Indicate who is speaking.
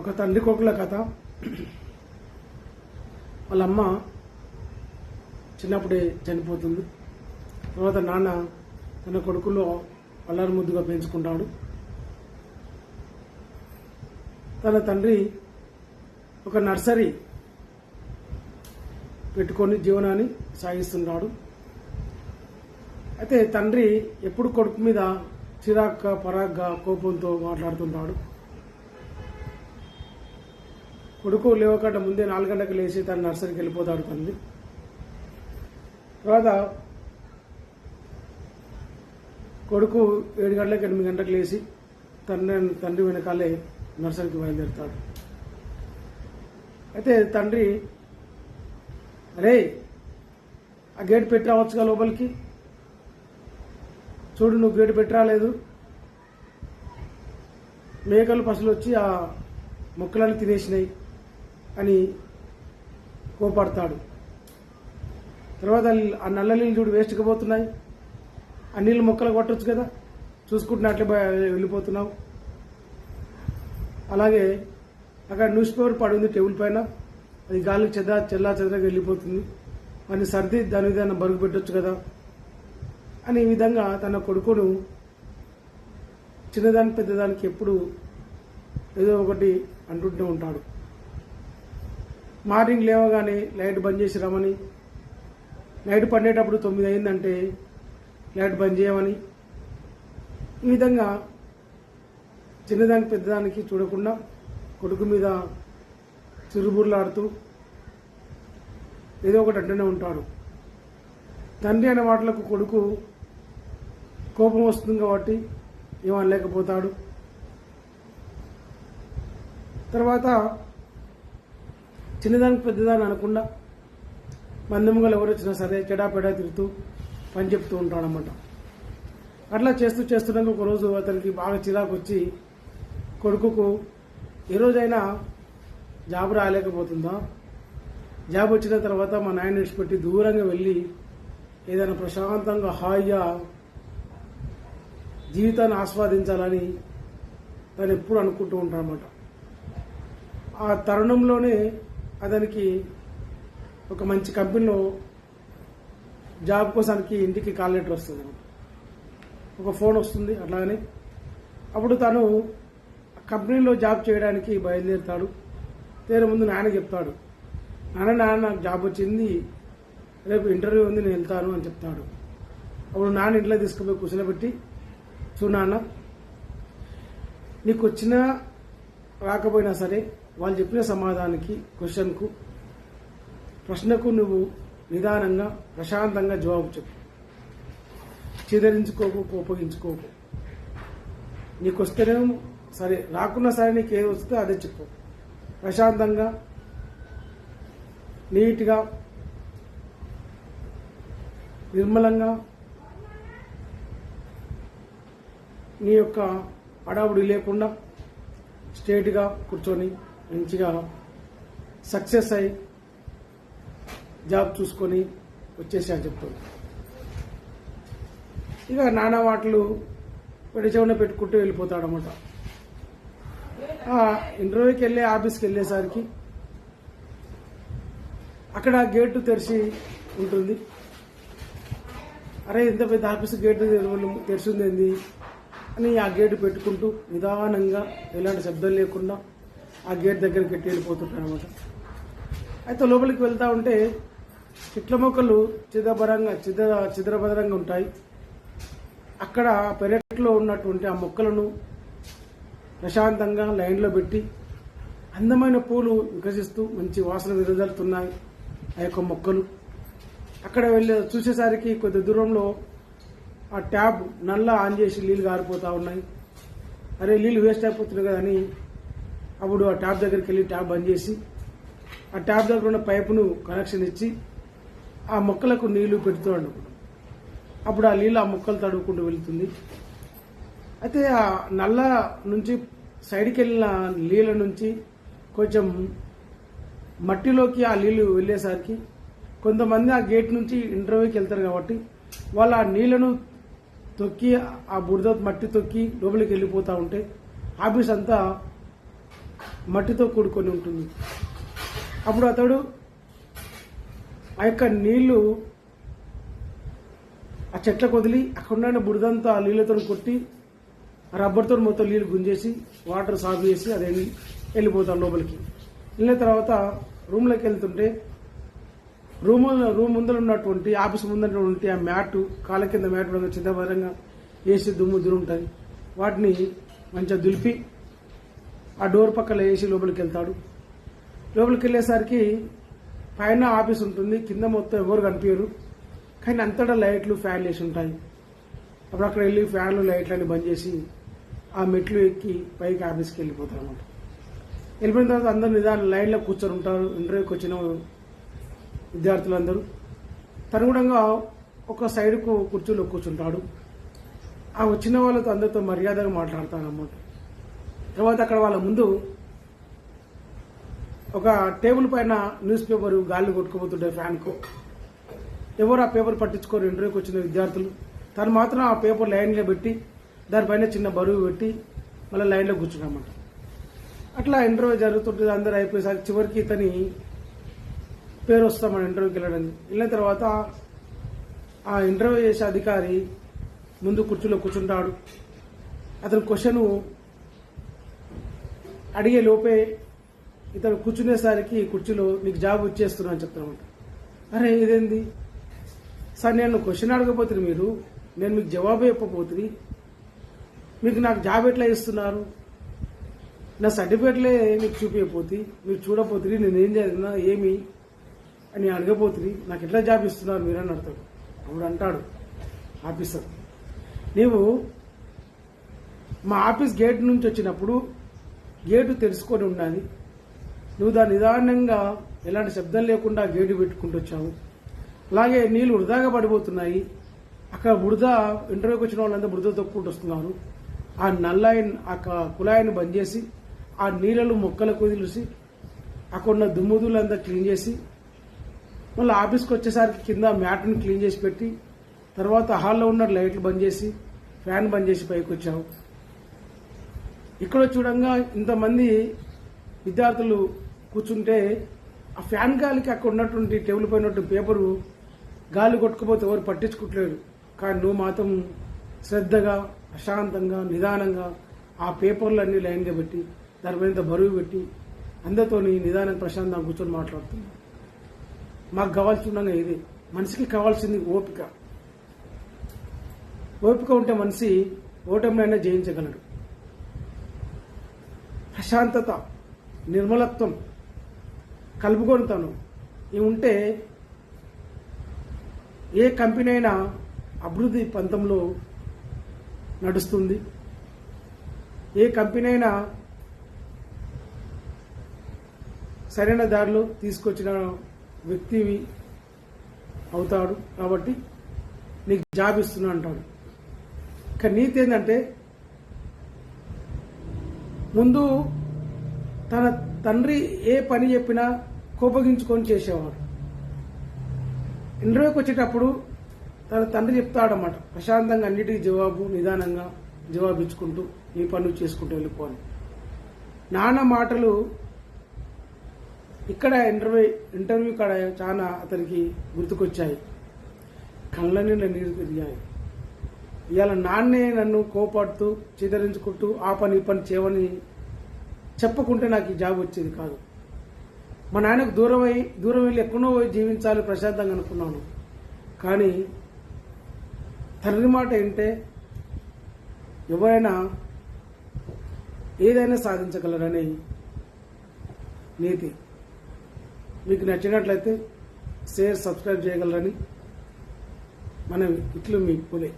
Speaker 1: ఒక తండ్రి కొడుకుల కథ. వాళ్ళ అమ్మ చిన్నప్పుడే చనిపోతుంది. తర్వాత నాన్న తన కొడుకులో అల్లరి ముద్దుగా పెంచుకుంటాడు. తన తండ్రి ఒక నర్సరీ పెట్టుకొని జీవనాన్ని సాగిస్తున్నాడు. అయితే తండ్రి ఎప్పుడు కొడుకు మీద చిరాగ్గా పరాగ్గా కోపంతో మాట్లాడుతుంటాడు. కొడుకు లేవకుండా ముందే 4 గంటలకు లేచి తన నర్సరీకి వెళ్ళిపోతాడు తండ్రి. తర్వాత కొడుకు 7 గంటలకు 8 గంటలకు లేచి తండ్రి వెనకాలే నర్సరీకి బయలుదేరుతాడు. అయితే తండ్రి, అరే ఆ గేట్ పెట్టి రావచ్చుగా లోపలికి, చూడు నువ్వు గేటు పెట్టి రాలేదు, మేకలు పసులు వచ్చి ఆ మొక్కలను తినేసినాయి అని కోపడతాడు. తర్వాత ఆ నల్ల నీళ్ళు చూడు వేస్ట్గా పోతున్నాయి, ఆ నీళ్ళు మొక్కలు కొట్టచ్చు కదా, చూసుకుంటున్నట్లే వెళ్ళిపోతున్నావు. అలాగే అక్కడ న్యూస్ పేపర్ పడింది టేబుల్ పైన, అది గాలికి చెల్లా చెదరగా వెళ్ళిపోతుంది, అని సర్ది దాని విధానం బరుగు పెట్టచ్చు కదా అని ఈ విధంగా తన కొడుకును చిన్నదానికి పెద్దదానికి ఎప్పుడు ఏదో ఒకటి అంటుంటూ ఉంటాడు. మార్నింగ్ లేవగానే లైట్ బంద్ చేసి రమ్మని, లైట్ పడేటప్పుడు 9 అయిందంటే లైట్ బంద్ చేయమని, ఈ విధంగా చిన్నదానికి పెద్దదానికి చూడకుండా కొడుకు మీద చిరుబుర్లాడుతూ ఏదో ఒకటి అంటూనే ఉంటాడు. తండ్రి అనే మాటలకు కొడుకు కోపం వస్తుంది కాబట్టి ఏమనలేకపోతాడు. తర్వాత చిన్నదానికి పెద్దదాన్ని అనకుండా మందముగా ఎవరు వచ్చినా సరే చెడాపెడా తిరుగుతూ పని చెప్తూ ఉంటాడనమాట. అట్లా చేస్తున్నాక ఒకరోజు అతనికి బాగా చిరాకు వచ్చి కొడుకుకు, ఏ రోజైనా జాబ్ రాలేకపోతుందా, జాబ్ వచ్చిన తర్వాత మా నాయన విడిచిపెట్టి దూరంగా వెళ్ళి ఏదైనా ప్రశాంతంగా హాయిగా జీవితాన్ని ఆస్వాదించాలని తను ఎప్పుడు అనుకుంటూ ఉంటాడనమాట. ఆ తరుణంలోనే అతనికి ఒక మంచి కంపెనీలో జాబ్ కోసానికి ఇంటికి కాల్ లెటర్ వస్తుంది, ఒక ఫోన్ వస్తుంది. అట్లాగనే అప్పుడు తను కంపెనీలో జాబ్ చేయడానికి బయలుదేరుతాడు. తేరే ముందు నాన్న చెప్తాడు, నాన్న నాకు జాబ్ వచ్చింది, రేపు ఇంటర్వ్యూ ఉంది, నేను వెళ్తాను అని చెప్తాడు. అప్పుడు నాన్న ఇంట్లో తీసుకుపోయి కూర్చోబెట్టి, చూడు నాన్న, నీకు వచ్చినా రాకపోయినా సరే వాళ్ళు చెప్పిన సమాధానానికి ప్రశ్నకు నువ్వు నిదానంగా ప్రశాంతంగా జవాబు చెప్పు, చిదరించుకోకు, కోపగించుకోకు. నీకు వస్తేనేమో సరే, రాకున్నా సరే నీకు ఏది వస్తే అదే చెప్పు. ప్రశాంతంగా నీట్గా నిర్మలంగా నీ యొక్క అడావుడి లేకుండా స్ట్రేట్గా కూర్చొని మంచిగా సక్సెస్ అయి జాబ్ చూసుకొని వచ్చేసాను చెప్తాను. ఇక నానా వాటలు చెవున పెట్టుకుంటూ వెళ్ళిపోతాడనమాట. ఇంటర్వ్యూకి వెళ్ళి ఆఫీస్కి వెళ్ళేసరికి అక్కడ గేటు తెరిచి ఉంటుంది. అరే ఇంత పెద్ద ఆఫీస్ గేటు తెరిచింది ఏంది అని ఆ గేటు పెట్టుకుంటూ నిదానంగా ఎలాంటి శబ్దం లేకుండా ఆ గేట్ దగ్గరికి ఎట్టి వెళ్ళిపోతుంటాడు అనమాట. అయితే లోపలికి వెళ్తా ఉంటే చెట్ల మొక్కలు చిద్రభద్రంగా ఉంటాయి. అక్కడ పెరట్లో ఉన్నటువంటి ఆ మొక్కలను ప్రశాంతంగా లైన్లో పెట్టి అందమైన పూలు వికసిస్తూ మంచి వాసన వెదజల్లుతున్నాయి ఆ యొక్క మొక్కలు. అక్కడ వెళ్ళి చూసేసరికి కొద్ది దూరంలో ఆ ట్యాబ్ నల్ల ఆన్ చేసి నీళ్ళు గారిపోతూ ఉన్నాయి. అరే నీళ్ళు వేస్ట్ అయిపోతున్నాయి కదా అని అప్పుడు ఆ ట్యాబ్ దగ్గరికి వెళ్ళి ట్యాబ్ బంద్ చేసి ఆ ట్యాబ్ దగ్గర ఉన్న పైపును కనెక్షన్ ఇచ్చి ఆ మొక్కలకు నీళ్లు పెడుతున్నాడు. అప్పుడు ఆ నీళ్ళు ఆ మొక్కలు తడుపుకుంటూ వెళ్తుంది. అయితే ఆ నల్ల నుంచి సైడ్కి వెళ్ళిన నీళ్ళ నుంచి కొంచెం మట్టిలోకి ఆ నీళ్లు వెళ్ళేసరికి కొంతమంది ఆ గేట్ నుంచి ఇంటర్వ్యూకి వెళ్తారు కాబట్టి వాళ్ళు ఆ నీళ్లను తొక్కి ఆ బురద మట్టి తొక్కి లోపలికి వెళ్ళిపోతూ ఉంటే ఆఫీస్ అంతా మట్టితో కూడుకొని ఉంటుంది. అప్పుడు అతడు ఆ యొక్క నీళ్లు ఆ చెట్లకు వదిలి అక్కడ ఉన్న బురదంతా ఆ నీళ్ళతో కొట్టి రబ్బర్తో మొత్తం నీళ్ళు గుంజేసి వాటర్ సాగు చేసి అదే వెళ్ళిపోతాడు లోపలికి. వెళ్ళిన తర్వాత రూమ్లోకి వెళ్తుంటే రూమ్ ముందర ఉన్నటువంటి ఆఫీస్ ముందర ఉంటే ఆ మ్యాట్ కాళ్ళ కింద మ్యాట్ చిన్నపరంగా వేసి దుమ్ము దురుంటుంది. వాటిని మంచిగా దులిపి ఆ డోర్ పక్కన వేసి లోపలికి వెళ్తాడు. లోపలికి వెళ్ళేసరికి పైన ఆఫీస్ ఉంటుంది, కింద మొత్తం ఎవరు కనిపించరు, కానీ అంతటా లైట్లు ఫ్యాన్లు వేసి ఉంటాయి. అప్పుడు అక్కడ వెళ్ళి ఫ్యాన్లు లైట్లు అన్ని బంద్ చేసి ఆ మెట్లు ఎక్కి పైకి ఆఫీస్కి వెళ్ళిపోతారు అన్నమాట. వెళ్ళిపోయిన తర్వాత అందరూ నిదానం లైన్లో కూర్చొని ఉంటారు. ఇంటర్వ్యూకి వచ్చిన విద్యార్థులందరూ తనుగుణంగా ఒక సైడ్కు కుర్చీలో కూర్చుంటాడు. ఆ వచ్చిన వాళ్ళతో అందరితో మర్యాదగా మాట్లాడతాడు అన్నమాట. తర్వాత అక్కడ వాళ్ళ ముందు ఒక టేబుల్ పైన న్యూస్ పేపర్ గాలి కొట్టుకుపోతుంటాయి ఫ్యాన్కు. ఎవరు ఆ పేపర్ పట్టించుకోరు ఇంటర్వ్యూకి వచ్చిన విద్యార్థులు. తను మాత్రం ఆ పేపర్ లైన్లో పెట్టి దానిపైన చిన్న బరువు పెట్టి మళ్ళీ లైన్లో కూర్చున్నామన్నమాట. అట్లా ఇంటర్వ్యూ జరుగుతుంటుంది. అందరూ అయిపోయేసరికి చివరికి ఇతని పేరు వస్తామని ఇంటర్వ్యూకి వెళ్ళడానికి. వెళ్ళిన తర్వాత ఆ ఇంటర్వ్యూ చేసే అధికారి ముందు కుర్చీలో కూర్చుంటాడు. అతను క్వశ్చన్ అడిగే లోపే ఇతను కూర్చునేసరికి కుర్చీలో నీకు జాబ్ వచ్చేస్తున్నా అని చెప్తానమాట. అరే ఇదేంది సార్, నేను క్వశ్చన్ అడగపోతుంది, మీరు నేను మీకు జవాబు చెప్పబోతుంది, మీకు నాకు జాబ్ ఎట్లా ఇస్తున్నారు, నా సర్టిఫికేట్లే మీకు చూపించపోతుంది, మీరు చూడపోతుంది, నేనేం చదివినా ఏమి అని అడగపోతుంది, నాకు ఎట్లా జాబ్ ఇస్తున్నారు మీరు అని అడతాడు. అప్పుడు అంటాడు ఆఫీసర్, నీవు మా ఆఫీస్ గేట్ నుంచి వచ్చినప్పుడు గేటు తెలుసుకొని ఉండాలి, నువ్వు దాని నిదానంగా ఎలాంటి శబ్దం లేకుండా గేటు పెట్టుకుంటూ వచ్చావు. అలాగే నీళ్లు వృధాగా పడిపోతున్నాయి, అక్కడ బురద ఇంటర్వ్యూకి వచ్చిన వాళ్ళంతా బురద తొక్కుంటూ వస్తున్నారు. ఆ నల్లాయిని ఆ కుళాయిని బంద్ చేసి ఆ నీళ్ళను మొక్కలకు వదిలేసి అక్కడ ఉన్న దుమ్ముదులంతా క్లీన్ చేసి మళ్ళీ ఆఫీస్కి వచ్చేసరికి కింద మ్యాట్ని క్లీన్ చేసి పెట్టి తర్వాత హాల్లో ఉన్న లైట్లు బంద్ చేసి ఫ్యాన్ బంద్ చేసి పైకి వచ్చావు. ఇక్కడ చూడంగా ఇంతమంది విద్యార్థులు కూర్చుంటే ఆ ఫ్యాన్ గాలికి అక్కడ ఉన్నటువంటి టేబుల్ పైన పేపరు గాలి కొట్టుకుపోతే ఎవరు పట్టించుకోవట్లేదు. కానీ నువ్వు మాత్రం శ్రద్ధగా ప్రశాంతంగా నిదానంగా ఆ పేపర్లన్నీ లైన్గా పెట్టి దాని మీద బరువు పెట్టి అందరితో నిదానంగా ప్రశాంతంగా కూర్చొని మాట్లాడుతున్నావు. మాకు కావాల్సిండగా ఇది, మనిషికి కావాల్సింది ఓపిక. ఓపిక ఉంటే మనిషి ఓటమినైనా జయించగలడు. ప్రశాంతత, నిర్మలత్వం, కలుపుకొనితనం ఇవి ఉంటే ఏ కంపెనీ అయినా అభివృద్ధి పంతంలో నడుస్తుంది. ఏ కంపెనీ అయినా సరైన దారిలో తీసుకొచ్చిన వ్యక్తివి అవుతాడు. కాబట్టి నీకు జాబ్ ఇస్తున్నా అంటాడు. కానీ నీతి ఏంటంటే ముందు తన తండ్రి ఏ పని చెప్పినా కోపగించుకొని చేసేవాడు. ఇంటర్వ్యూకి వచ్చేటప్పుడు తన తండ్రి చెప్తాడన్నమాట, ప్రశాంతంగా అన్నిటికీ జవాబు నిదానంగా జవాబిచ్చుకుంటూ నీ పనులు చేసుకుంటూ వెళ్ళిపోవాలి. నాన్న మాటలు ఇక్కడ ఇంటర్వ్యూ కాడ చాలా అతనికి గుర్తుకొచ్చాయి. కళ్ళ నిండా నీరు తిరిగాయి. ఇవాళ నాన్నే నన్ను కోపాడుతూ చిదరించుకుంటూ ఆ పని ఈ పని చేయమని చెప్పకుంటే నాకు ఈ జాబ్ వచ్చేది కాదు. మా నాన్నకు దూరం వెళ్ళి ఎక్కడో జీవించాలి ప్రశాంతంగా అనుకున్నాను. కానీ తండ్రి మాట ఏంటే ఎవరైనా ఏదైనా సాధించగలరని నీతి. మీకు నచ్చినట్లయితే షేర్ సబ్స్క్రైబ్ చేయగలరని మనం ఇట్లు మీ పులే.